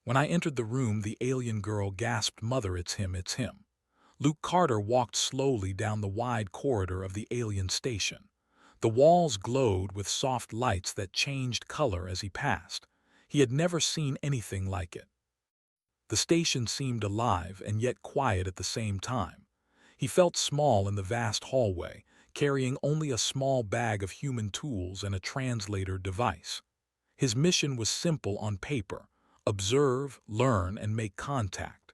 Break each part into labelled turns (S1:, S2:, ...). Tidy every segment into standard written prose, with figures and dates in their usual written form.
S1: When I entered the room, the alien girl gasped, "Mother, it's him, it's him." Luke Carter walked slowly down the wide corridor of the alien station. The walls glowed with soft lights that changed color as he passed. He had never seen anything like it. The station seemed alive and yet quiet at the same time. He felt small in the vast hallway, carrying only a small bag of human tools and a translator device. His mission was simple on paper: observe, learn, and make contact.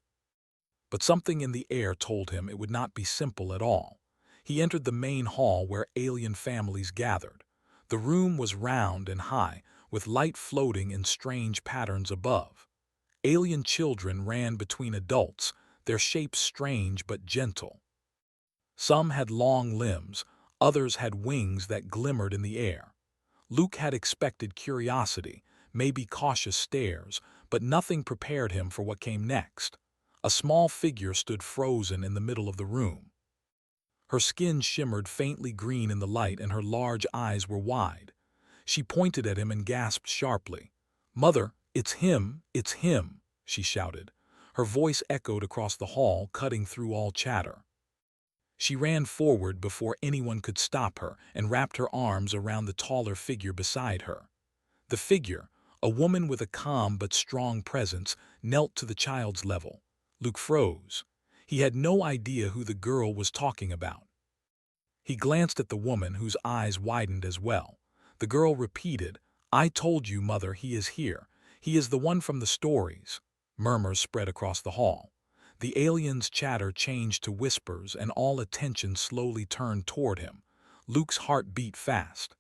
S1: But something in the air told him it would not be simple at all. He entered the main hall where alien families gathered. The room was round and high, with light floating in strange patterns above. Alien children ran between adults, their shapes strange but gentle. Some had long limbs, others had wings that glimmered in the air. Luke had expected curiosity, maybe cautious stares, but nothing prepared him for what came next. A small figure stood frozen in the middle of the room. Her skin shimmered faintly green in the light and her large eyes were wide. She pointed at him and gasped sharply. "Mother, it's him," she shouted. Her voice echoed across the hall, cutting through all chatter. She ran forward before anyone could stop her and wrapped her arms around the taller figure beside her. The figure, a woman with a calm but strong presence, knelt to the child's level. Luke froze. He had no idea who the girl was talking about. He glanced at the woman, whose eyes widened as well. The girl repeated, "I told you, Mother, he is here. He is the one from the stories." Murmurs spread across the hall. The alien's chatter changed to whispers and all attention slowly turned toward him. Luke's heart beat fast.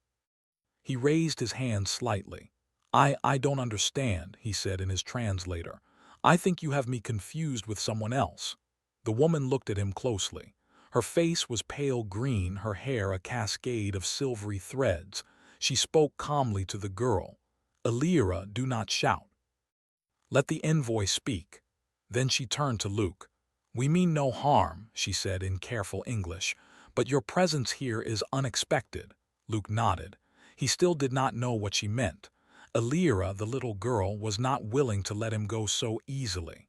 S1: He raised his hand slightly. I don't understand," he said in his translator. "I think you have me confused with someone else." The woman looked at him closely. Her face was pale green, her hair a cascade of silvery threads. She spoke calmly to the girl. "Elira, do not shout. Let the envoy speak." Then she turned to Luke. "We mean no harm," she said in careful English, "but your presence here is unexpected." Luke nodded. He still did not know what she meant. Elira, the little girl, was not willing to let him go so easily.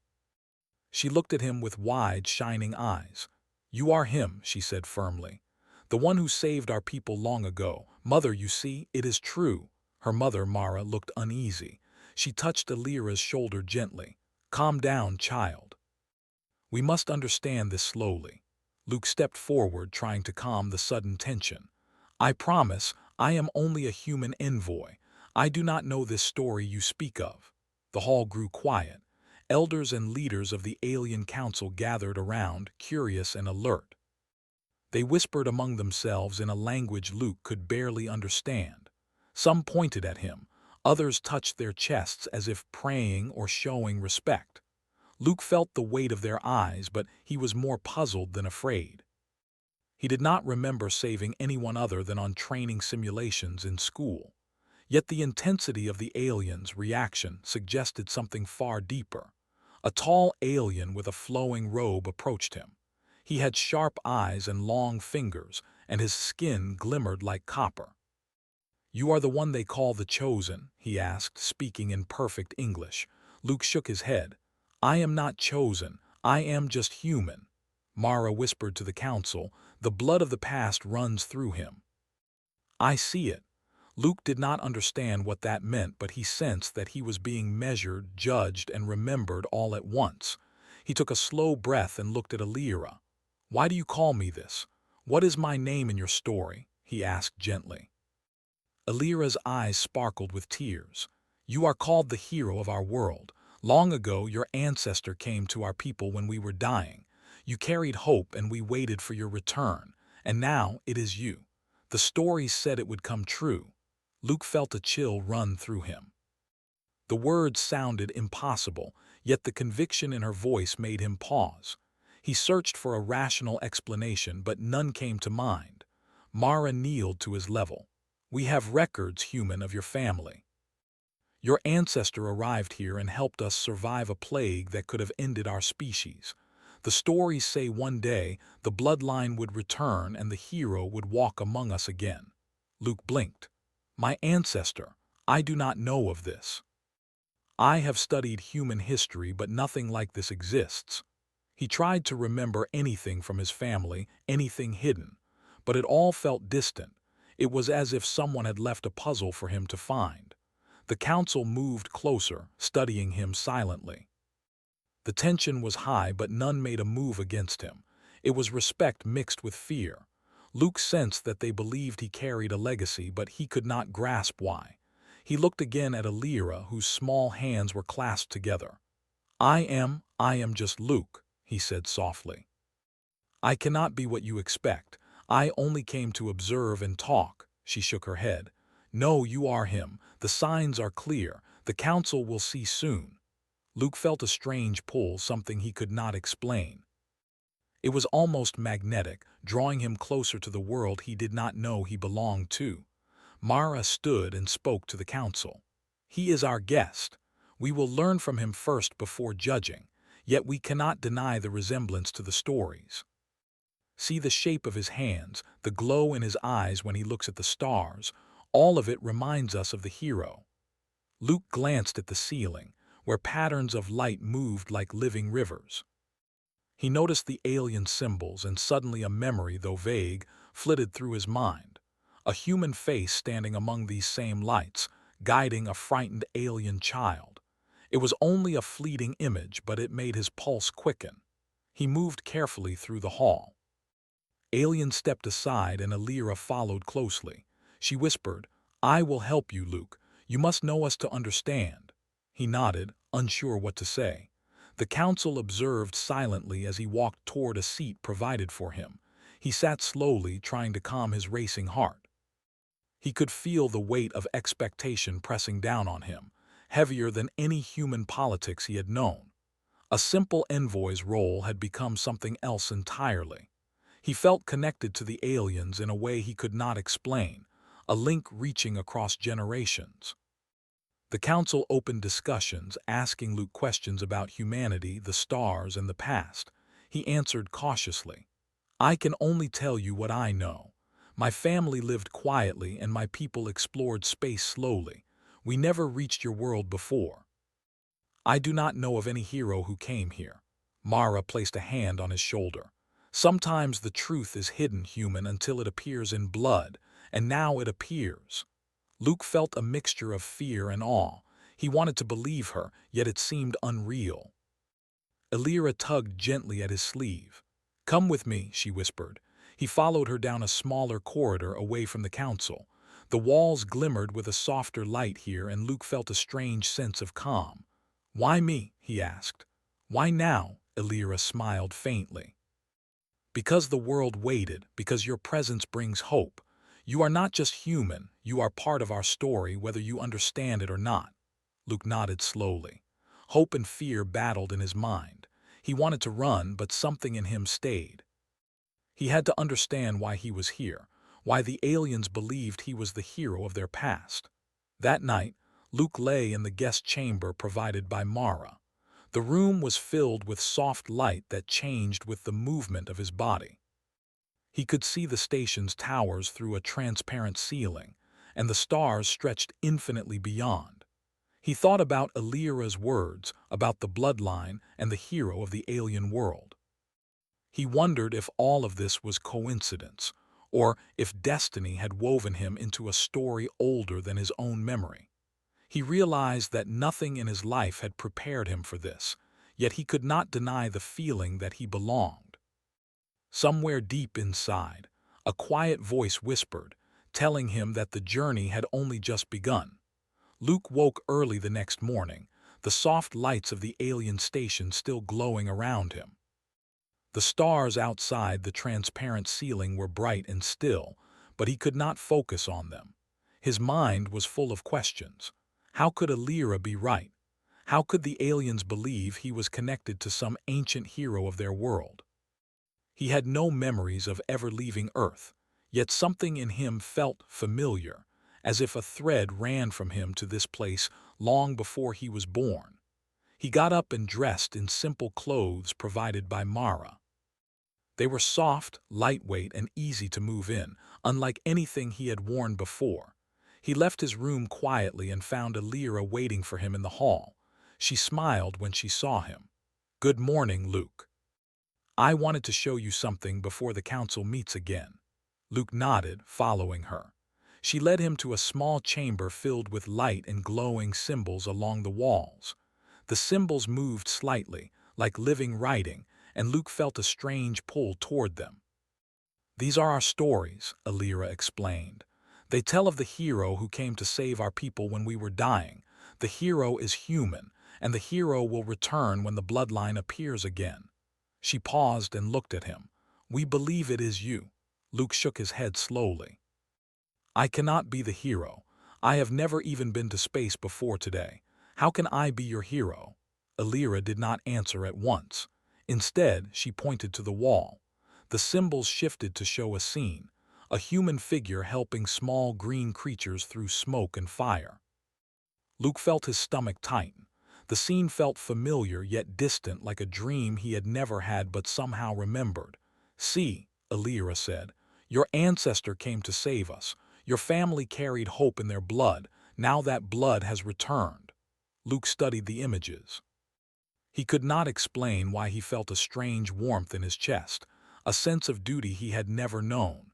S1: She looked at him with wide, shining eyes. "You are him," she said firmly. "The one who saved our people long ago. Mother, you see, it is true." Her mother, Mara, looked uneasy. She touched Elira's shoulder gently. "Calm down, child. We must understand this slowly." Luke stepped forward, trying to calm the sudden tension. "I promise, I am only a human envoy. I do not know this story you speak of." The hall grew quiet. Elders and leaders of the alien council gathered around, curious and alert. They whispered among themselves in a language Luke could barely understand. Some pointed at him. Others touched their chests as if praying or showing respect. Luke felt the weight of their eyes, but he was more puzzled than afraid. He did not remember saving anyone other than on training simulations in school. Yet the intensity of the alien's reaction suggested something far deeper. A tall alien with a flowing robe approached him. He had sharp eyes and long fingers, and his skin glimmered like copper. "You are the one they call the Chosen?" he asked, speaking in perfect English. Luke shook his head. "I am not chosen. I am just human." Mara whispered to the council, "The blood of the past runs through him." "I see it." Luke did not understand what that meant, but he sensed that he was being measured, judged, and remembered all at once. He took a slow breath and looked at Elira. "Why do you call me this? What is my name in your story?" he asked gently. Elira's eyes sparkled with tears. "You are called the hero of our world. Long ago, your ancestor came to our people when we were dying. You carried hope and we waited for your return. And now it is you. The stories said it would come true." Luke felt a chill run through him. The words sounded impossible, yet the conviction in her voice made him pause. He searched for a rational explanation, but none came to mind. Mara kneeled to his level. "We have records, human, of your family. Your ancestor arrived here and helped us survive a plague that could have ended our species. The stories say one day the bloodline would return and the hero would walk among us again." Luke blinked. "My ancestor? I do not know of this." I have studied human history, but nothing like this exists. He tried to remember anything from his family, anything hidden, but it all felt distant. It was as if someone had left a puzzle for him to find. The council moved closer, studying him silently. The tension was high, but none made a move against him. It was respect mixed with fear. Luke sensed that they believed he carried a legacy, but he could not grasp why. He looked again at Alira, whose small hands were clasped together. I am just Luke, he said softly. I cannot be what you expect. I only came to observe and talk. She shook her head. No, you are him. The signs are clear. The council will see soon. Luke felt a strange pull, something he could not explain. It was almost magnetic, drawing him closer to the world he did not know he belonged to. Mara stood and spoke to the council. He is our guest. We will learn from him first before judging, yet we cannot deny the resemblance to the stories. See the shape of his hands, the glow in his eyes when he looks at the stars. All of it reminds us of the hero. Luke glanced at the ceiling, where patterns of light moved like living rivers. He noticed the alien symbols, and suddenly a memory, though vague, flitted through his mind. A human face standing among these same lights, guiding a frightened alien child. It was only a fleeting image, but it made his pulse quicken. He moved carefully through the hall. Alien stepped aside and Alira followed closely. She whispered, I will help you, Luke. You must know us to understand. He nodded, unsure what to say. The council observed silently as he walked toward a seat provided for him. He sat slowly, trying to calm his racing heart. He could feel the weight of expectation pressing down on him, heavier than any human politics he had known. A simple envoy's role had become something else entirely. He felt connected to the aliens in a way he could not explain, a link reaching across generations. The council opened discussions, asking Luke questions about humanity, the stars, and the past. He answered cautiously. I can only tell you what I know. My family lived quietly and my people explored space slowly. We never reached your world before. I do not know of any hero who came here. Mara placed a hand on his shoulder. Sometimes the truth is hidden, human, until it appears in blood, and now it appears. Luke felt a mixture of fear and awe. He wanted to believe her, yet it seemed unreal. Alira tugged gently at his sleeve. Come with me, she whispered. He followed her down a smaller corridor away from the council. The walls glimmered with a softer light here, and Luke felt a strange sense of calm. Why me? He asked. Why now? Alira smiled faintly. Because the world waited, because your presence brings hope. You are not just human, you are part of our story, whether you understand it or not. Luke nodded slowly. Hope and fear battled in his mind. He wanted to run, but something in him stayed. He had to understand why he was here, why the aliens believed he was the hero of their past. That night, Luke lay in the guest chamber provided by Mara. The room was filled with soft light that changed with the movement of his body. He could see the station's towers through a transparent ceiling, and the stars stretched infinitely beyond. He thought about Alira's words, about the bloodline and the hero of the alien world. He wondered if all of this was coincidence, or if destiny had woven him into a story older than his own memory. He realized that nothing in his life had prepared him for this, yet he could not deny the feeling that he belonged. Somewhere deep inside, a quiet voice whispered, telling him that the journey had only just begun. Luke woke early the next morning, the soft lights of the alien station still glowing around him. The stars outside the transparent ceiling were bright and still, but he could not focus on them. His mind was full of questions. How could Alira be right? How could the aliens believe he was connected to some ancient hero of their world? He had no memories of ever leaving Earth, yet something in him felt familiar, as if a thread ran from him to this place long before he was born. He got up and dressed in simple clothes provided by Mara. They were soft, lightweight, and easy to move in, unlike anything he had worn before. He left his room quietly and found Alira waiting for him in the hall. She smiled when she saw him. "Good morning, Luke. I wanted to show you something before the council meets again." Luke nodded, following her. She led him to a small chamber filled with light and glowing symbols along the walls. The symbols moved slightly, like living writing, and Luke felt a strange pull toward them. "These are our stories," Alira explained. "They tell of the hero who came to save our people when we were dying. The hero is human, and the hero will return when the bloodline appears again." She paused and looked at him. "We believe it is you." Luke shook his head slowly. "I cannot be the hero. I have never even been to space before today. How can I be your hero?" Alira did not answer at once. Instead, she pointed to the wall. The symbols shifted to show a scene, a human figure helping small green creatures through smoke and fire. Luke felt his stomach tighten. The scene felt familiar yet distant, like a dream he had never had but somehow remembered. "See," Alira said, "your ancestor came to save us. Your family carried hope in their blood. Now that blood has returned." Luke studied the images. He could not explain why he felt a strange warmth in his chest, a sense of duty he had never known.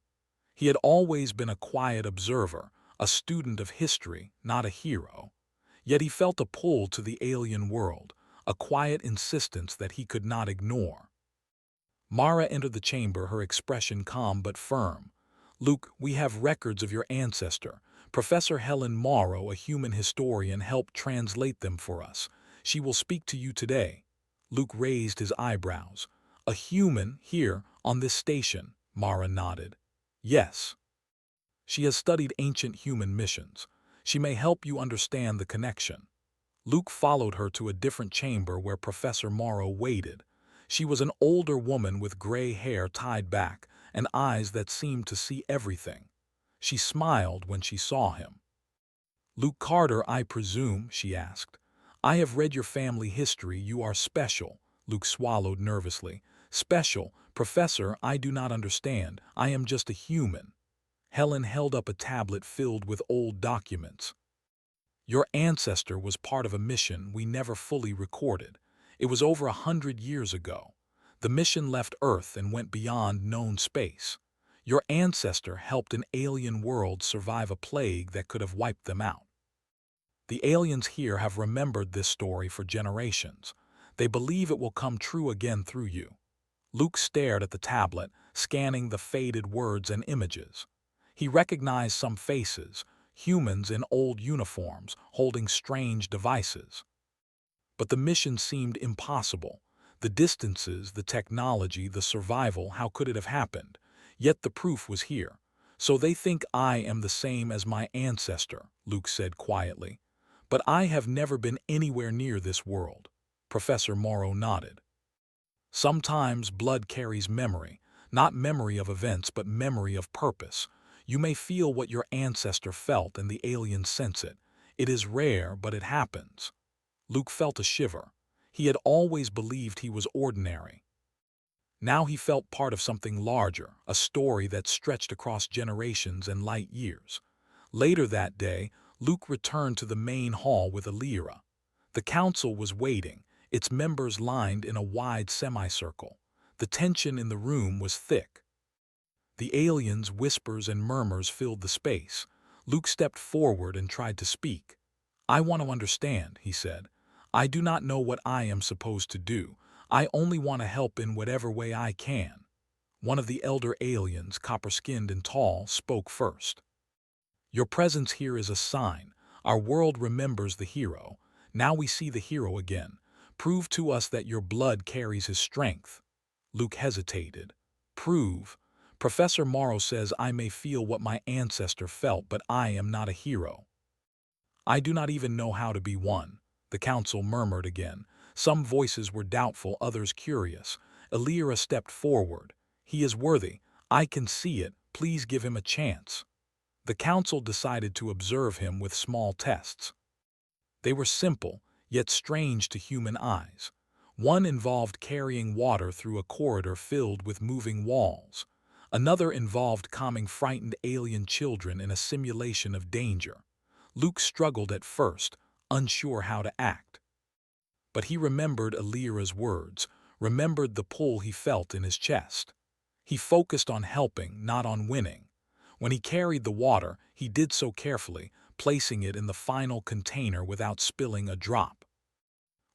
S1: He had always been a quiet observer, a student of history, not a hero. Yet he felt a pull to the alien world, a quiet insistence that he could not ignore. Mara entered the chamber, her expression calm but firm. "Luke, we have records of your ancestor. Professor Helen Morrow, a human historian, helped translate them for us. She will speak to you today." Luke raised his eyebrows. "A human here, on this station?" Mara nodded. "Yes. She has studied ancient human missions. She may help you understand the connection." Luke followed her to a different chamber where Professor Morrow waited. She was an older woman with gray hair tied back and eyes that seemed to see everything. She smiled when she saw him. "Luke Carter, I presume?" she asked. "I have read your family history. You are special." Luke swallowed nervously. "Special? Professor, I do not understand. I am just a human." Helen held up a tablet filled with old documents. "Your ancestor was part of a mission we never fully recorded. It was over 100 years ago. The mission left Earth and went beyond known space. Your ancestor helped an alien world survive a plague that could have wiped them out. The aliens here have remembered this story for generations. They believe it will come true again through you." Luke stared at the tablet, scanning the faded words and images. He recognized some faces, humans in old uniforms, holding strange devices. But the mission seemed impossible. The distances, the technology, the survival, how could it have happened? Yet the proof was here. "So they think I am the same as my ancestor," Luke said quietly. "But I have never been anywhere near this world." Professor Morrow nodded. "Sometimes blood carries memory, not memory of events, but memory of purpose. You may feel what your ancestor felt and the aliens sense it. It is rare, but it happens." Luke felt a shiver. He had always believed he was ordinary. Now he felt part of something larger, a story that stretched across generations and light years. Later that day, Luke returned to the main hall with Alira. The council was waiting, its members lined in a wide semicircle. The tension in the room was thick. The aliens' whispers and murmurs filled the space. Luke stepped forward and tried to speak. "I want to understand," he said. "I do not know what I am supposed to do. I only want to help in whatever way I can." One of the elder aliens, copper-skinned and tall, spoke first. "Your presence here is a sign. Our world remembers the hero. Now we see the hero again. Prove to us that your blood carries his strength." Luke hesitated. "Prove? Professor Morrow says I may feel what my ancestor felt, but I am not a hero. I do not even know how to be one." The council murmured again. Some voices were doubtful, others curious. Alira stepped forward. "He is worthy. I can see it. Please give him a chance." The council decided to observe him with small tests. They were simple, yet strange to human eyes. One involved carrying water through a corridor filled with moving walls. Another involved calming frightened alien children in a simulation of danger. Luke struggled at first, unsure how to act. But he remembered Alira's words, remembered the pull he felt in his chest. He focused on helping, not on winning. When he carried the water, he did so carefully, placing it in the final container without spilling a drop.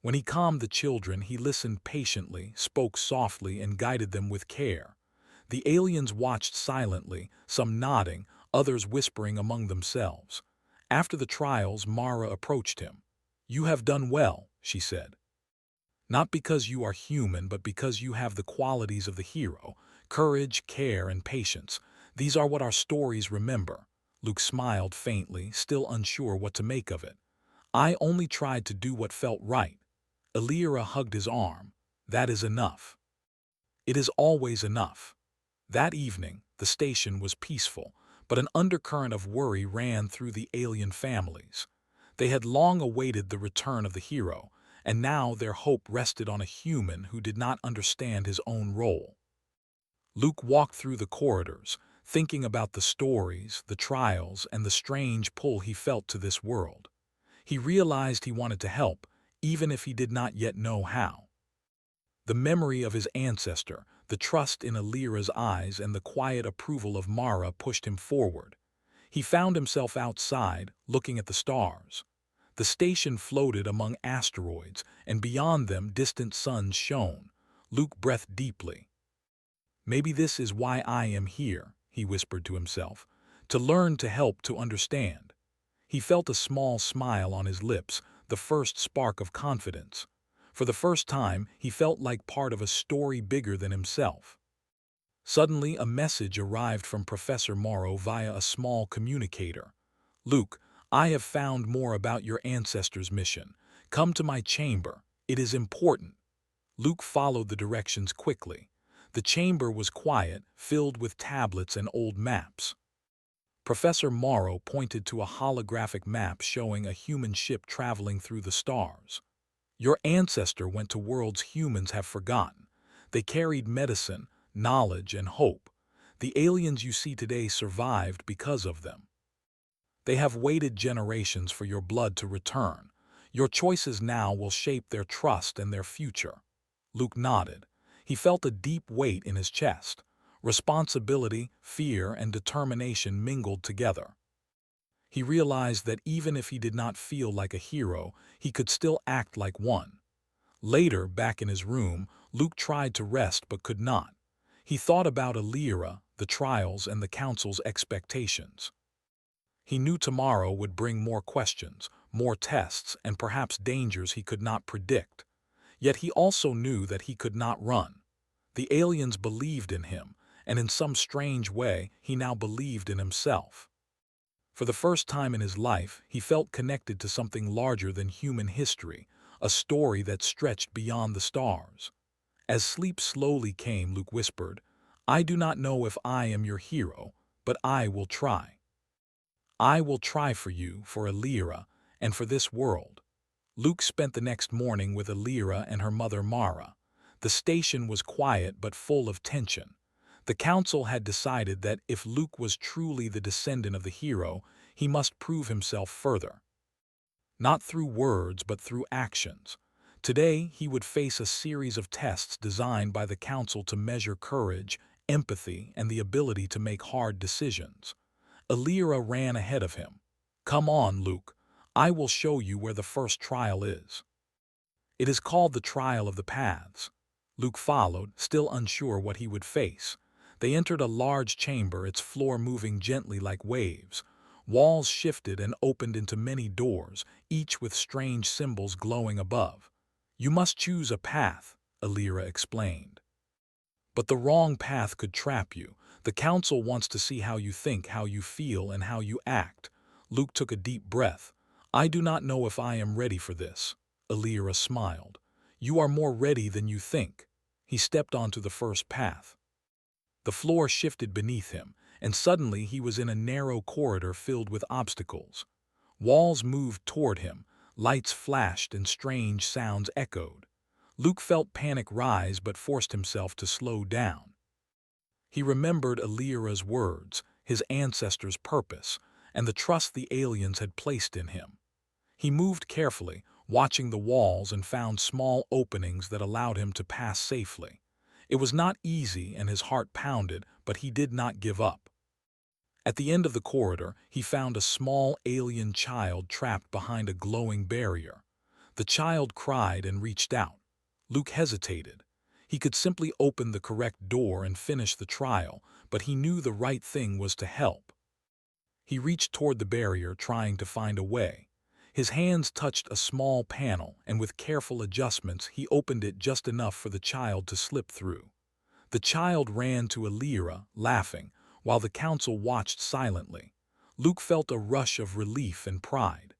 S1: When he calmed the children, he listened patiently, spoke softly, and guided them with care. The aliens watched silently, some nodding, others whispering among themselves. After the trials, Mara approached him. "You have done well," she said. "Not because you are human, but because you have the qualities of the hero: courage, care, and patience. These are what our stories remember." Luke smiled faintly, still unsure what to make of it. "I only tried to do what felt right." Alira hugged his arm. "That is enough. It is always enough." That evening, the station was peaceful, but an undercurrent of worry ran through the alien families. They had long awaited the return of the hero, and now their hope rested on a human who did not understand his own role. Luke walked through the corridors, thinking about the stories, the trials, and the strange pull he felt to this world. He realized he wanted to help, even if he did not yet know how. The memory of his ancestor, the trust in Alira's eyes, and the quiet approval of Mara pushed him forward. He found himself outside, looking at the stars. The station floated among asteroids, and beyond them distant suns shone. Luke breathed deeply. "Maybe this is why I am here," he whispered to himself. "To learn, to help, to understand." He felt a small smile on his lips, the first spark of confidence. For the first time, he felt like part of a story bigger than himself. Suddenly, a message arrived from Professor Morrow via a small communicator. "Luke, I have found more about your ancestors' mission. Come to my chamber. It is important." Luke followed the directions quickly. The chamber was quiet, filled with tablets and old maps. Professor Morrow pointed to a holographic map showing a human ship traveling through the stars. "Your ancestor went to worlds humans have forgotten. They carried medicine, knowledge, and hope. The aliens you see today survived because of them. They have waited generations for your blood to return. Your choices now will shape their trust and their future." Luke nodded. He felt a deep weight in his chest. Responsibility, fear, and determination mingled together. He realized that even if he did not feel like a hero, he could still act like one. Later, back in his room, Luke tried to rest but could not. He thought about Alira, the trials, and the council's expectations. He knew tomorrow would bring more questions, more tests, and perhaps dangers he could not predict. Yet he also knew that he could not run. The aliens believed in him, and in some strange way, he now believed in himself. For the first time in his life, he felt connected to something larger than human history, a story that stretched beyond the stars. As sleep slowly came, Luke whispered, "I do not know if I am your hero, but I will try. I will try for you, for Alira, and for this world." Luke spent the next morning with Alira and her mother Mara. The station was quiet but full of tension. The council had decided that if Luke was truly the descendant of the hero, he must prove himself further. Not through words, but through actions. Today, he would face a series of tests designed by the council to measure courage, empathy, and the ability to make hard decisions. Alira ran ahead of him. "Come on, Luke. I will show you where the first trial is." "It is called the Trial of the Paths." Luke followed, still unsure what he would face. They entered a large chamber, its floor moving gently like waves. Walls shifted and opened into many doors, each with strange symbols glowing above. "You must choose a path," Alira explained. "But the wrong path could trap you. The council wants to see how you think, how you feel, and how you act." Luke took a deep breath. "I do not know if I am ready for this." Alira smiled. "You are more ready than you think." He stepped onto the first path. The floor shifted beneath him, and suddenly he was in a narrow corridor filled with obstacles. Walls moved toward him, lights flashed, and strange sounds echoed. Luke felt panic rise but forced himself to slow down. He remembered Alira's words, his ancestors' purpose, and the trust the aliens had placed in him. He moved carefully, watching the walls, and found small openings that allowed him to pass safely. It was not easy and his heart pounded, but he did not give up. At the end of the corridor, he found a small alien child trapped behind a glowing barrier. The child cried and reached out. Luke hesitated. He could simply open the correct door and finish the trial, but he knew the right thing was to help. He reached toward the barrier, trying to find a way. His hands touched a small panel, and with careful adjustments, he opened it just enough for the child to slip through. The child ran to Alira, laughing, while the council watched silently. Luke felt a rush of relief and pride.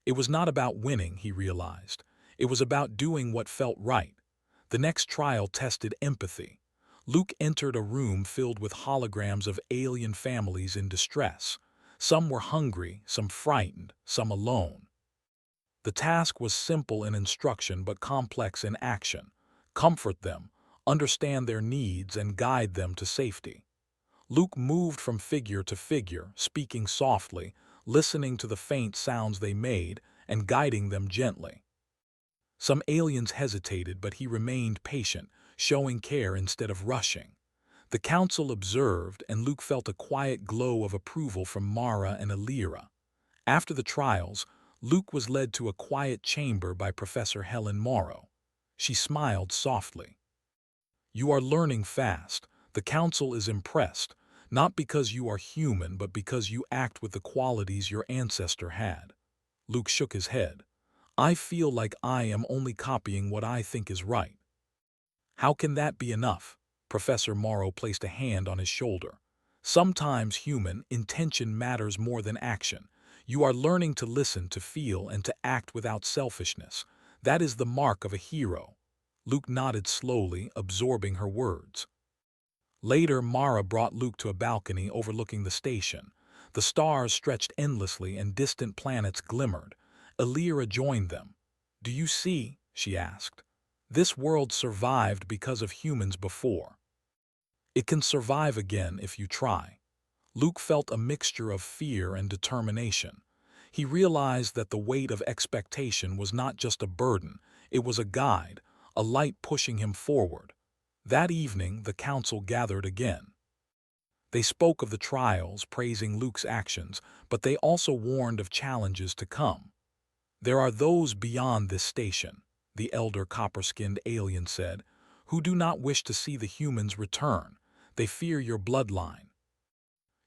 S1: It was not about winning, he realized. It was about doing what felt right. The next trial tested empathy. Luke entered a room filled with holograms of alien families in distress. Some were hungry, some frightened, some alone. The task was simple in instruction but complex in action. Comfort them, understand their needs, and guide them to safety. Luke moved from figure to figure, speaking softly, listening to the faint sounds they made, and guiding them gently. Some aliens hesitated, but he remained patient, showing care instead of rushing. The council observed, and Luke felt a quiet glow of approval from Mara and Alira. After the trials, Luke was led to a quiet chamber by Professor Helen Morrow. She smiled softly. "You are learning fast. The council is impressed, not because you are human, but because you act with the qualities your ancestor had." Luke shook his head. "I feel like I am only copying what I think is right." "How can that be enough?" Professor Morrow placed a hand on his shoulder. "Sometimes human intention matters more than action. You are learning to listen, to feel, and to act without selfishness. That is the mark of a hero." Luke nodded slowly, absorbing her words. Later, Mara brought Luke to a balcony overlooking the station. The stars stretched endlessly and distant planets glimmered. Alira joined them. "Do you see?" she asked. "This world survived because of humans before. It can survive again if you try." Luke felt a mixture of fear and determination. He realized that the weight of expectation was not just a burden, it was a guide, a light pushing him forward. That evening, the council gathered again. They spoke of the trials, praising Luke's actions, but they also warned of challenges to come. "There are those beyond this station," the elder copper-skinned alien said, "who do not wish to see the humans return. They fear your bloodline.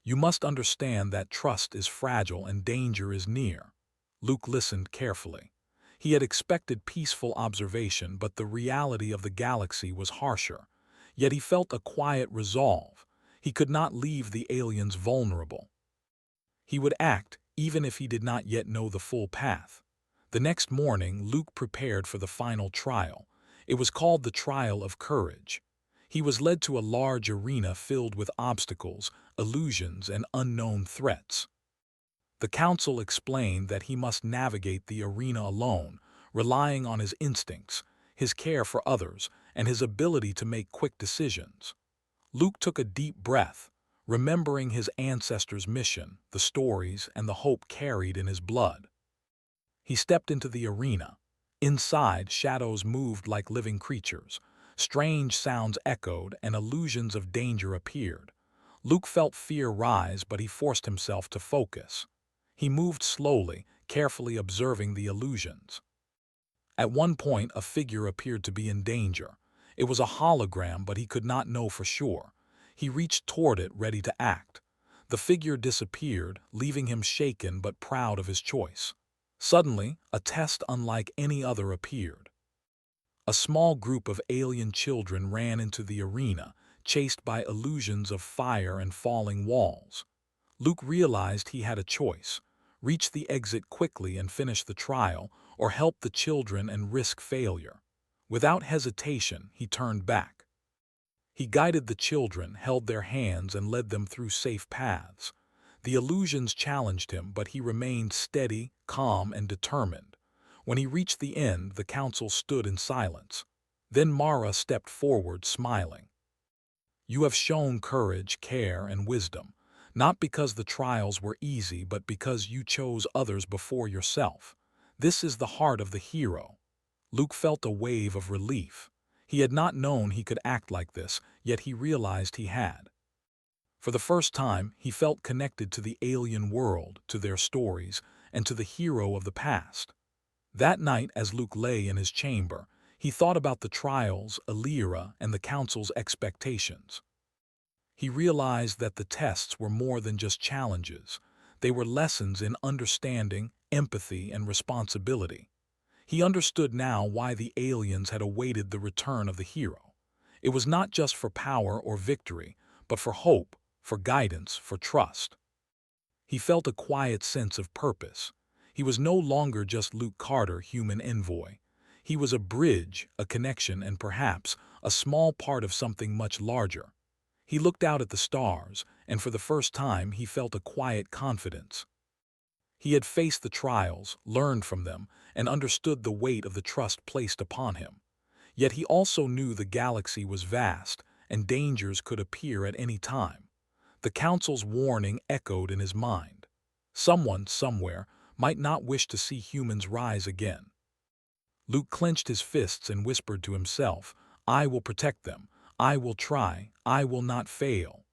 S1: You must understand that trust is fragile and danger is near." Luke listened carefully. He had expected peaceful observation, but the reality of the galaxy was harsher. Yet he felt a quiet resolve. He could not leave the aliens vulnerable. He would act, even if he did not yet know the full path. The next morning, Luke prepared for the final trial. It was called the Trial of Courage. He was led to a large arena filled with obstacles, illusions, and unknown threats. The council explained that he must navigate the arena alone, relying on his instincts, his care for others, and his ability to make quick decisions. Luke took a deep breath, remembering his ancestors' mission, the stories, and the hope carried in his blood. He stepped into the arena. Inside, shadows moved like living creatures. Strange sounds echoed, and illusions of danger appeared. Luke felt fear rise, but he forced himself to focus. He moved slowly, carefully observing the illusions. At one point, a figure appeared to be in danger. It was a hologram, but he could not know for sure. He reached toward it, ready to act. The figure disappeared, leaving him shaken but proud of his choice. Suddenly, a test unlike any other appeared. A small group of alien children ran into the arena, chased by illusions of fire and falling walls. Luke realized he had a choice: reach the exit quickly and finish the trial, or help the children and risk failure. Without hesitation, he turned back. He guided the children, held their hands, and led them through safe paths. The illusions challenged him, but he remained steady, calm, and determined. When he reached the end, the council stood in silence. Then Mara stepped forward, smiling. "You have shown courage, care, and wisdom, not because the trials were easy, but because you chose others before yourself. This is the heart of the hero. Luke felt a wave of relief. He had not known he could act like this, yet he realized he had. For the first time, he felt connected to the alien world, to their stories, and to the hero of the past. That night, as Luke lay in his chamber, he thought about the trials, Alira, and the Council's expectations. He realized that the tests were more than just challenges. They were lessons in understanding, empathy, and responsibility. He understood now why the aliens had awaited the return of the hero. It was not just for power or victory, but for hope, for guidance, for trust. He felt a quiet sense of purpose. He was no longer just Luke Carter, human envoy. He was a bridge, a connection, and perhaps a small part of something much larger. He looked out at the stars, and for the first time he felt a quiet confidence. He had faced the trials, learned from them, and understood the weight of the trust placed upon him. Yet he also knew the galaxy was vast, and dangers could appear at any time. The Council's warning echoed in his mind. Someone, somewhere, might not wish to see humans rise again. Luke clenched his fists and whispered to himself, "I will protect them. I will try. I will not fail."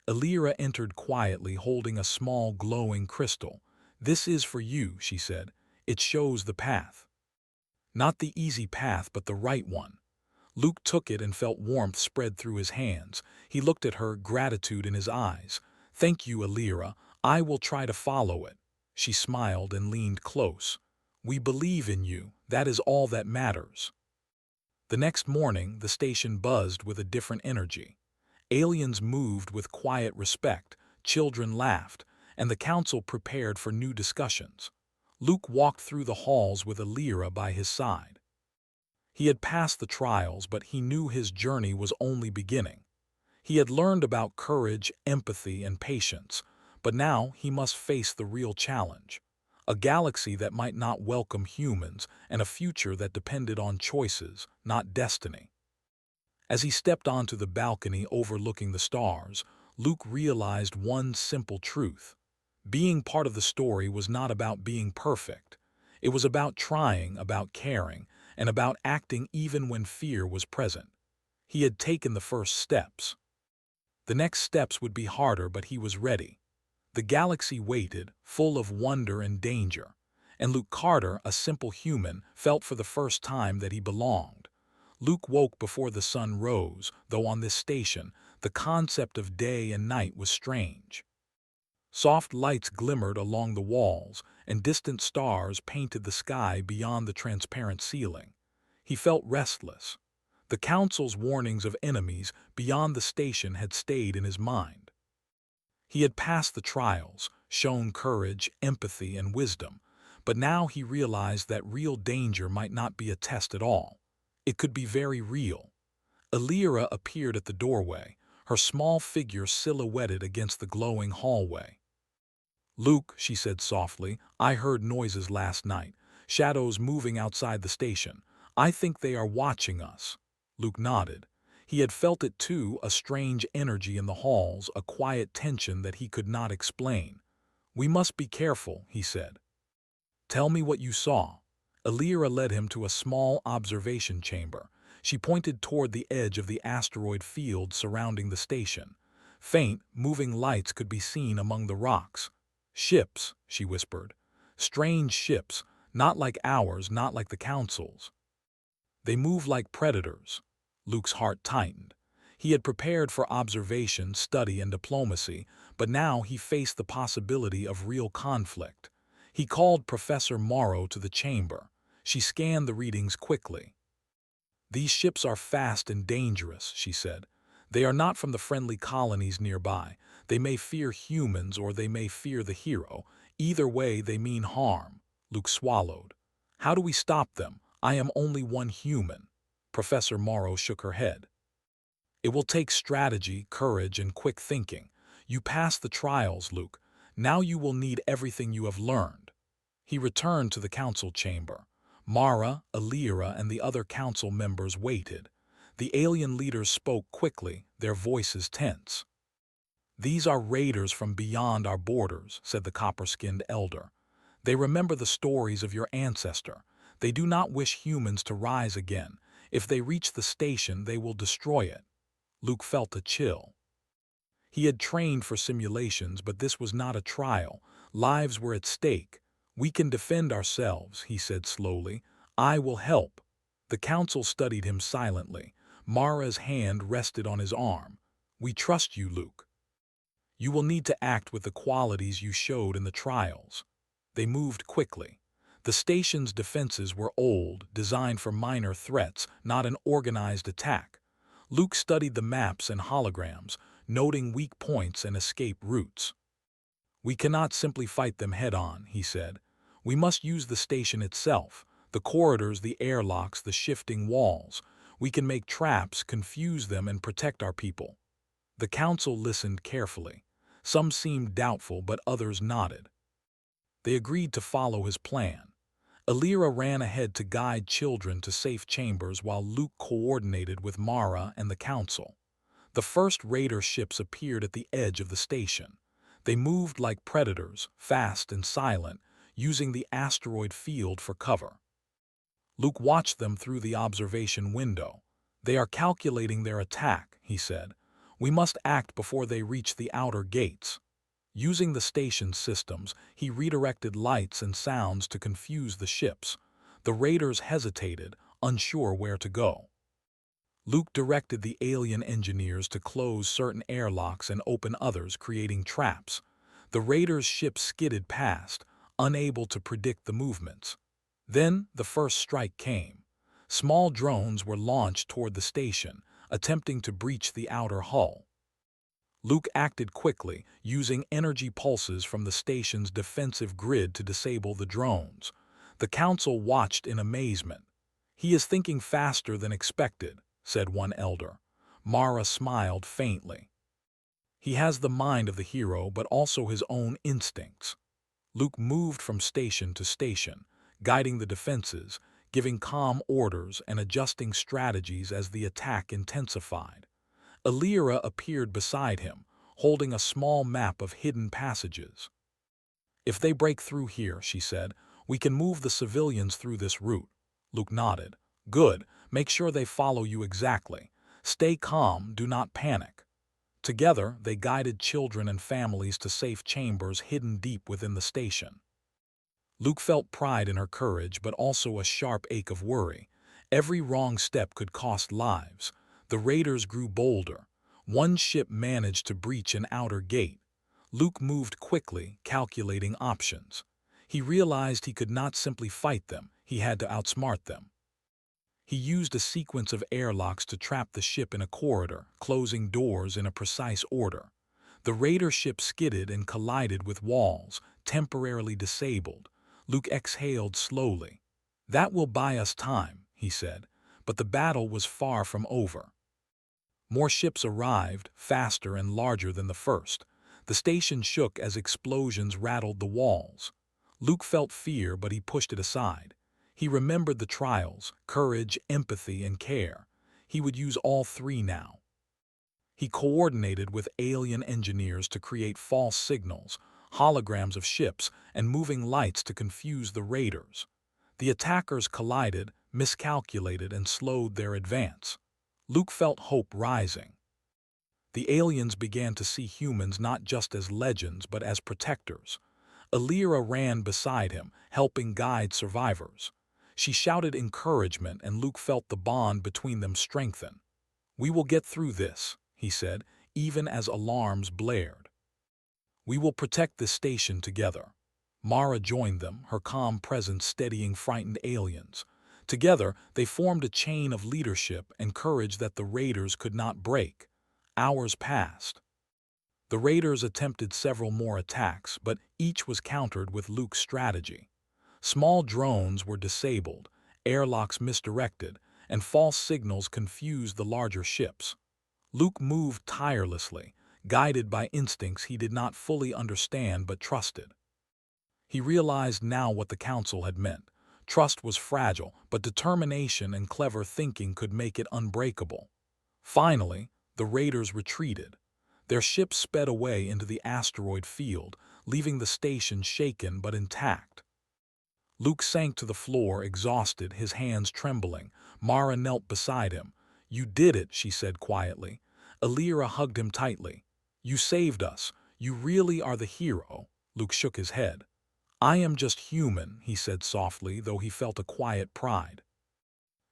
S1: Alira entered quietly, holding a small, glowing crystal. "This is for you," she said. "It shows the path." Not the easy path, but the right one. Luke took it and felt warmth spread through his hands. He looked at her, gratitude in his eyes. "Thank you, Alira. I will try to follow it." She smiled and leaned close. "We believe in you. That is all that matters." The next morning, the station buzzed with a different energy. Aliens moved with quiet respect, children laughed, and the Council prepared for new discussions. Luke walked through the halls with Alira by his side. He had passed the trials, but he knew his journey was only beginning. He had learned about courage, empathy, and patience, but now he must face the real challenge. A galaxy that might not welcome humans, and a future that depended on choices, not destiny. As he stepped onto the balcony overlooking the stars, Luke realized one simple truth. Being part of the story was not about being perfect. It was about trying, about caring, and about acting even when fear was present. He had taken the first steps. The next steps would be harder, but he was ready. The galaxy waited, full of wonder and danger, and Luke Carter, a simple human, felt for the first time that he belonged. Luke woke before the sun rose, though on this station, the concept of day and night was strange. Soft lights glimmered along the walls, and distant stars painted the sky beyond the transparent ceiling. He felt restless. The Council's warnings of enemies beyond the station had stayed in his mind. He had passed the trials, shown courage, empathy, and wisdom, but now he realized that real danger might not be a test at all. It could be very real. Alira appeared at the doorway, her small figure silhouetted against the glowing hallway. "Luke," she said softly, "I heard noises last night, shadows moving outside the station. I think they are watching us." Luke nodded. He had felt it too, a strange energy in the halls, a quiet tension that he could not explain. "We must be careful," he said. "Tell me what you saw." Alira led him to a small observation chamber. She pointed toward the edge of the asteroid field surrounding the station. Faint, moving lights could be seen among the rocks. "Ships," she whispered. "Strange ships, not like ours, not like the Council's. They move like predators." Luke's heart tightened. He had prepared for observation, study, and diplomacy, but now he faced the possibility of real conflict. He called Professor Morrow to the chamber. She scanned the readings quickly. "These ships are fast and dangerous," she said. "They are not from the friendly colonies nearby. They may fear humans or they may fear the hero. Either way, they mean harm." Luke swallowed. "How do we stop them? I am only one human." Professor Morrow shook her head. "It will take strategy, courage, and quick thinking. You passed the trials, Luke. Now you will need everything you have learned." He returned to the council chamber. Mara, Alira, and the other council members waited. The alien leaders spoke quickly, their voices tense. "These are raiders from beyond our borders," said the copper-skinned elder. They remember the stories of your ancestor. They do not wish humans to rise again. If they reach the station, they will destroy it. Luke felt a chill. He had trained for simulations, but this was not a trial. Lives were at stake. We can defend ourselves, he said slowly. I will help. The council studied him silently. Mara's hand rested on his arm. We trust you, Luke. You will need to act with the qualities you showed in the trials. They moved quickly. The station's defenses were old, designed for minor threats, not an organized attack. Luke studied the maps and holograms, noting weak points and escape routes. We cannot simply fight them head-on, he said. We must use the station itself, the corridors, the airlocks, the shifting walls. We can make traps, confuse them, and protect our people. The council listened carefully. Some seemed doubtful, but others nodded. They agreed to follow his plan. Alira ran ahead to guide children to safe chambers while Luke coordinated with Mara and the council. The first raider ships appeared at the edge of the station. They moved like predators, fast and silent, using the asteroid field for cover. Luke watched them through the observation window. They are calculating their attack, he said. We must act before they reach the outer gates. Using the station's systems, he redirected lights and sounds to confuse the ships. The raiders hesitated, unsure where to go. Luke directed the alien engineers to close certain airlocks and open others, creating traps. The raiders' ships skidded past, unable to predict the movements. Then the first strike came. Small drones were launched toward the station, attempting to breach the outer hull. Luke acted quickly, using energy pulses from the station's defensive grid to disable the drones. The council watched in amazement. He is thinking faster than expected, said one elder. Mara smiled faintly. He has the mind of the hero, but also his own instincts. Luke moved from station to station, guiding the defenses, giving calm orders and adjusting strategies as the attack intensified. Alira appeared beside him, holding a small map of hidden passages. If they break through here, she said, we can move the civilians through this route. Luke nodded. Good. Make sure they follow you exactly. Stay calm, do not panic. Together, they guided children and families to safe chambers hidden deep within the station. Luke felt pride in her courage, but also a sharp ache of worry. Every wrong step could cost lives. The raiders grew bolder. One ship managed to breach an outer gate. Luke moved quickly, calculating options. He realized he could not simply fight them, he had to outsmart them. He used a sequence of airlocks to trap the ship in a corridor, closing doors in a precise order. The raider ship skidded and collided with walls, temporarily disabled. Luke exhaled slowly. That will buy us time, he said, but the battle was far from over. More ships arrived, faster and larger than the first. The station shook as explosions rattled the walls. Luke felt fear, but he pushed it aside. He remembered the trials, courage, empathy, and care. He would use all three now. He coordinated with alien engineers to create false signals, holograms of ships, and moving lights to confuse the raiders. The attackers collided, miscalculated, and slowed their advance. Luke felt hope rising. The aliens began to see humans not just as legends but as protectors. Alira ran beside him, helping guide survivors. She shouted encouragement, and Luke felt the bond between them strengthen. We will get through this, he said, even as alarms blared. We will protect this station together. Mara joined them, her calm presence steadying frightened aliens. Together, they formed a chain of leadership and courage that the raiders could not break. Hours passed. The raiders attempted several more attacks, but each was countered with Luke's strategy. Small drones were disabled, airlocks misdirected, and false signals confused the larger ships. Luke moved tirelessly, guided by instincts he did not fully understand but trusted. He realized now what the council had meant. Trust was fragile, but determination and clever thinking could make it unbreakable. Finally, the raiders retreated. Their ships sped away into the asteroid field, leaving the station shaken but intact. Luke sank to the floor, exhausted, his hands trembling. Mara knelt beside him. "You did it," she said quietly. Alira hugged him tightly. "You saved us. You really are the hero." Luke shook his head. "I am just human," he said softly, though he felt a quiet pride.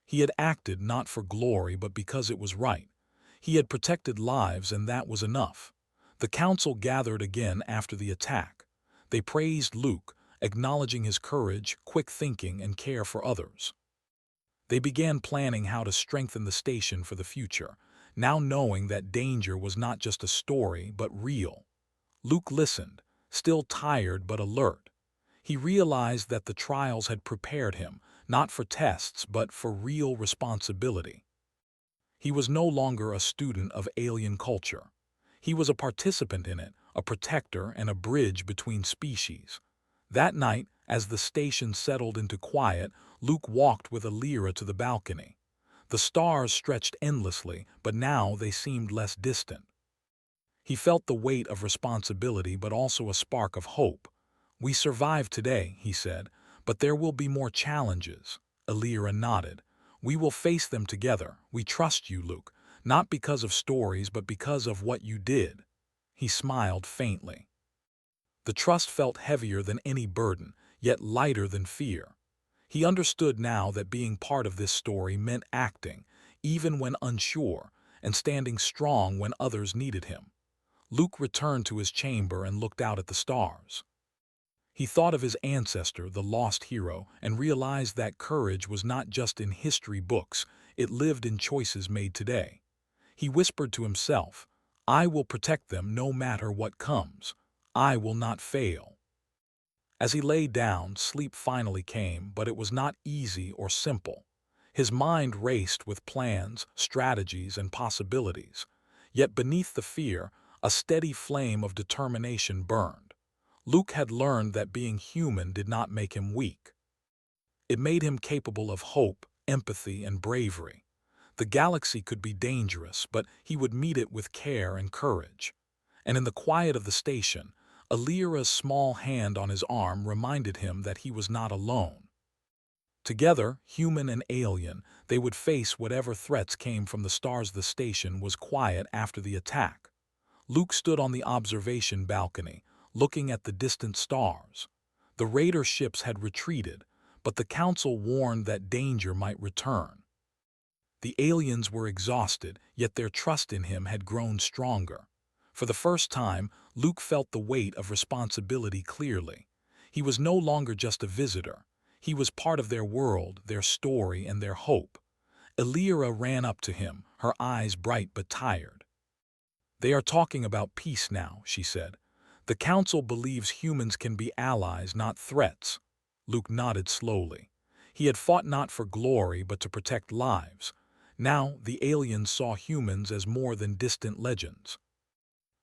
S1: He had acted not for glory but because it was right. He had protected lives, and that was enough. The council gathered again after the attack. They praised Luke, acknowledging his courage, quick thinking, and care for others. They began planning how to strengthen the station for the future, now knowing that danger was not just a story but real. Luke listened, still tired but alert. He realized that the trials had prepared him, not for tests but for real responsibility. He was no longer a student of alien culture. He was a participant in it, a protector and a bridge between species. That night, as the station settled into quiet, Luke walked with Alira to the balcony. The stars stretched endlessly, but now they seemed less distant. He felt the weight of responsibility but also a spark of hope. "We survived today," he said, "but there will be more challenges." Alira nodded. "We will face them together. We trust you, Luke, not because of stories but because of what you did." He smiled faintly. The trust felt heavier than any burden, yet lighter than fear. He understood now that being part of this story meant acting, even when unsure, and standing strong when others needed him. Luke returned to his chamber and looked out at the stars. He thought of his ancestor, the lost hero, and realized that courage was not just in history books, it lived in choices made today. He whispered to himself, "I will protect them no matter what comes. I will not fail." As he lay down, sleep finally came, but it was not easy or simple. His mind raced with plans, strategies, and possibilities. Yet beneath the fear, a steady flame of determination burned. Luke had learned that being human did not make him weak. It made him capable of hope, empathy, and bravery. The galaxy could be dangerous, but he would meet it with care and courage. And in the quiet of the station, Alira's small hand on his arm reminded him that he was not alone. Together, human and alien, they would face whatever threats came from the stars. The station was quiet after the attack. Luke stood on the observation balcony, looking at the distant stars. The raider ships had retreated, but the council warned that danger might return. The aliens were exhausted, yet their trust in him had grown stronger. For the first time, Luke felt the weight of responsibility clearly. He was no longer just a visitor. He was part of their world, their story, and their hope. Alira ran up to him, her eyes bright but tired. "They are talking about peace now," she said. "The council believes humans can be allies, not threats." Luke nodded slowly. He had fought not for glory but to protect lives. Now the aliens saw humans as more than distant legends.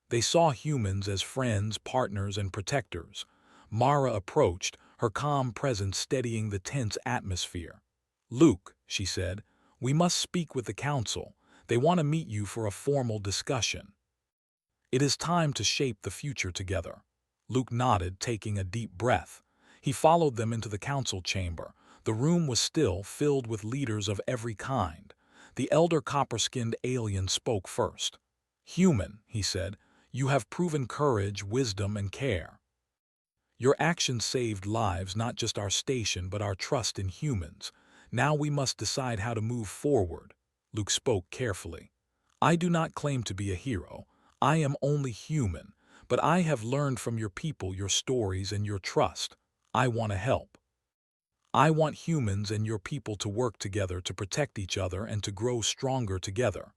S1: They saw humans as friends, partners, and protectors. Mara approached, her calm presence steadying the tense atmosphere. "Luke," she said, "we must speak with the council. They want to meet you for a formal discussion. It is time to shape the future together." Luke nodded, taking a deep breath. He followed them into the council chamber. The room was still, filled with leaders of every kind. The elder copper-skinned alien spoke first. "Human," he said, "you have proven courage, wisdom, and care. Your actions saved lives, not just our station, but our trust in humans. Now we must decide how to move forward." Luke spoke carefully. "I do not claim to be a hero. I am only human, but I have learned from your people, your stories, and your trust. I want to help. I want humans and your people to work together to protect each other and to grow stronger together."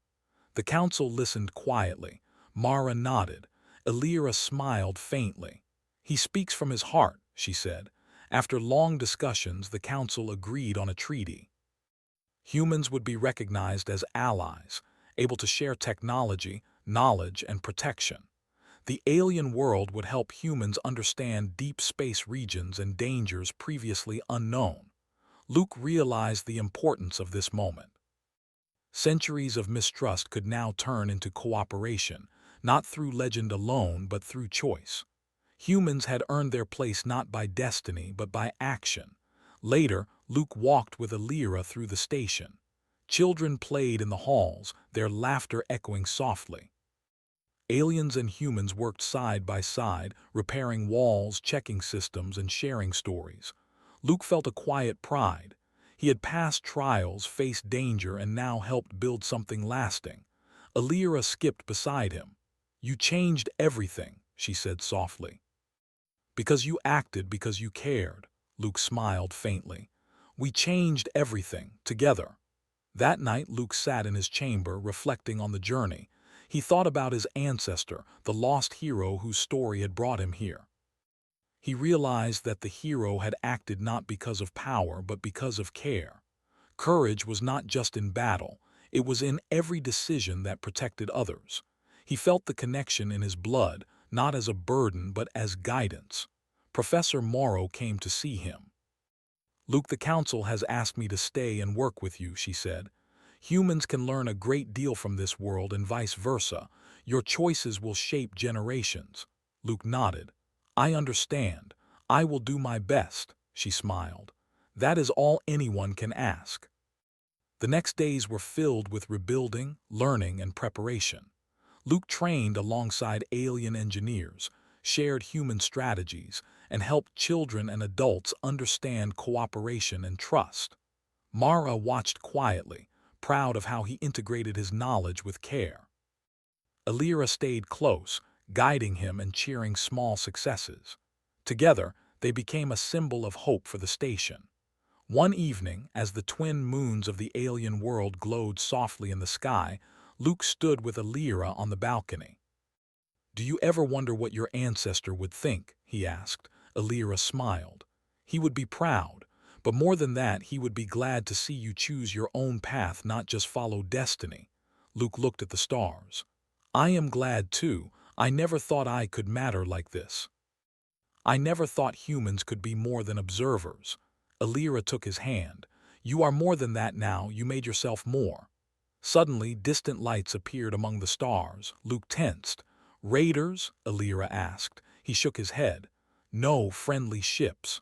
S1: The council listened quietly. Mara nodded. Alira smiled faintly. "He speaks from his heart," she said. After long discussions, the council agreed on a treaty. Humans would be recognized as allies, able to share technology, knowledge, and protection. The alien world would help humans understand deep space regions and dangers previously unknown. Luke realized the importance of this moment. Centuries of mistrust could now turn into cooperation, not through legend alone but through choice. Humans had earned their place not by destiny but by action. Later, Luke walked with Alira through the station. Children played in the halls, their laughter echoing softly. Aliens and humans worked side by side, repairing walls, checking systems, and sharing stories. Luke felt a quiet pride. He had passed trials, faced danger, and now helped build something lasting. Alira skipped beside him. "You changed everything," she said softly. "Because you acted, because you cared." Luke smiled faintly. "We changed everything, together." That night, Luke sat in his chamber, reflecting on the journey. He thought about his ancestor, the lost hero whose story had brought him here. He realized that the hero had acted not because of power, but because of care. Courage was not just in battle, it was in every decision that protected others. He felt the connection in his blood, not as a burden, but as guidance. Professor Morrow came to see him. "Luke, the council has asked me to stay and work with you," she said. "Humans can learn a great deal from this world and vice versa. Your choices will shape generations." Luke nodded. "I understand. I will do my best," she smiled. "That is all anyone can ask." The next days were filled with rebuilding, learning, and preparation. Luke trained alongside alien engineers, shared human strategies, and helped children and adults understand cooperation and trust. Mara watched quietly, proud of how he integrated his knowledge with care. Alira stayed close, guiding him and cheering small successes. Together, they became a symbol of hope for the station. One evening, as the twin moons of the alien world glowed softly in the sky, Luke stood with Alira on the balcony. "Do you ever wonder what your ancestor would think?" he asked. Alira smiled. "He would be proud, but more than that, he would be glad to see you choose your own path, not just follow destiny." Luke looked at the stars. "I am glad too. I never thought I could matter like this. I never thought humans could be more than observers." Alira took his hand. "You are more than that now, you made yourself more." Suddenly, distant lights appeared among the stars. Luke tensed. "Raiders?" Alira asked. He shook his head. "No, friendly ships.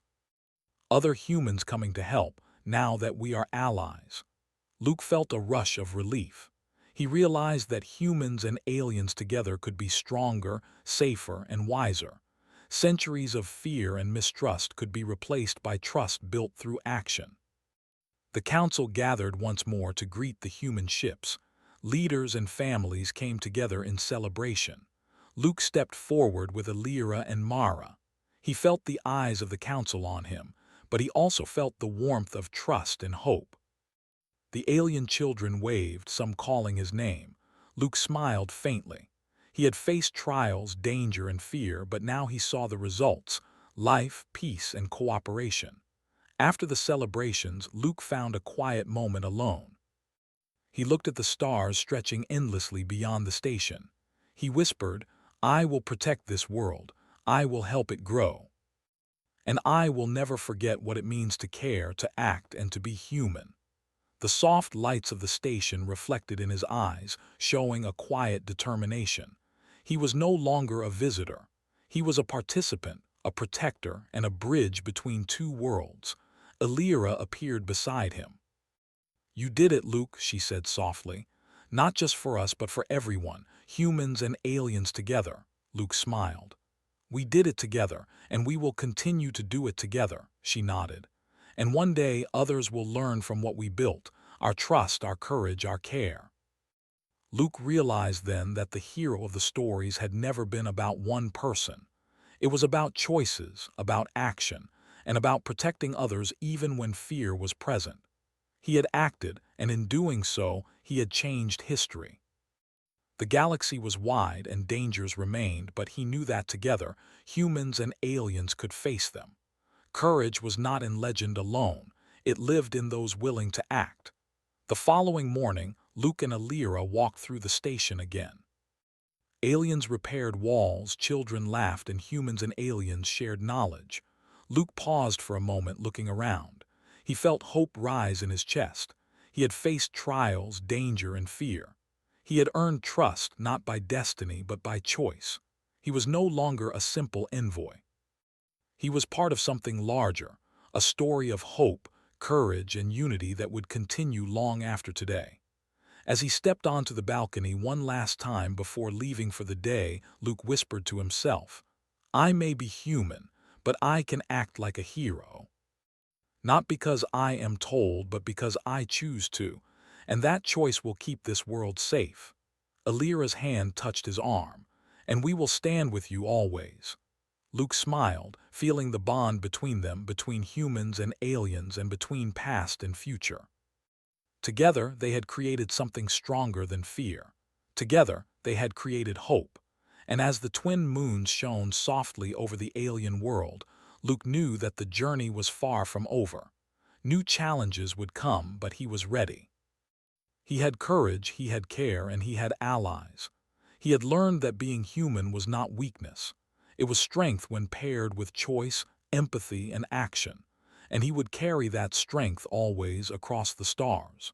S1: Other humans coming to help, now that we are allies." Luke felt a rush of relief. He realized that humans and aliens together could be stronger, safer, and wiser. Centuries of fear and mistrust could be replaced by trust built through action. The council gathered once more to greet the human ships. Leaders and families came together in celebration. Luke stepped forward with Alira and Mara. He felt the eyes of the council on him, but he also felt the warmth of trust and hope. The alien children waved, some calling his name. Luke smiled faintly. He had faced trials, danger, and fear, but now he saw the results: life, peace, and cooperation. After the celebrations, Luke found a quiet moment alone. He looked at the stars stretching endlessly beyond the station. He whispered, "I will protect this world. I will help it grow. And I will never forget what it means to care, to act, and to be human." The soft lights of the station reflected in his eyes, showing a quiet determination. He was no longer a visitor. He was a participant, a protector, and a bridge between two worlds. Alira appeared beside him. "You did it, Luke," she said softly. "Not just for us, but for everyone, humans and aliens together." Luke smiled. "We did it together, and we will continue to do it together," she nodded. "And one day others will learn from what we built, our trust, our courage, our care." Luke realized then that the hero of the stories had never been about one person. It was about choices, about action, and about protecting others even when fear was present. He had acted, and in doing so, he had changed history. The galaxy was wide and dangers remained, but he knew that together, humans and aliens could face them. Courage was not in legend alone, it lived in those willing to act. The following morning, Luke and Alira walked through the station again. Aliens repaired walls, children laughed, and humans and aliens shared knowledge. Luke paused for a moment, looking around. He felt hope rise in his chest. He had faced trials, danger, and fear. He had earned trust not by destiny but by choice. He was no longer a simple envoy. He was part of something larger, a story of hope, courage, and unity that would continue long after today. As he stepped onto the balcony one last time before leaving for the day, Luke whispered to himself, "I may be human, but I can act like a hero. Not because I am told, but because I choose to, and that choice will keep this world safe." Alira's hand touched his arm. "And we will stand with you always." Luke smiled, feeling the bond between them, between humans and aliens, and between past and future. Together, they had created something stronger than fear. Together, they had created hope. And as the twin moons shone softly over the alien world, Luke knew that the journey was far from over. New challenges would come, but he was ready. He had courage, he had care, and he had allies. He had learned that being human was not weakness. It was strength when paired with choice, empathy, and action. And he would carry that strength always across the stars.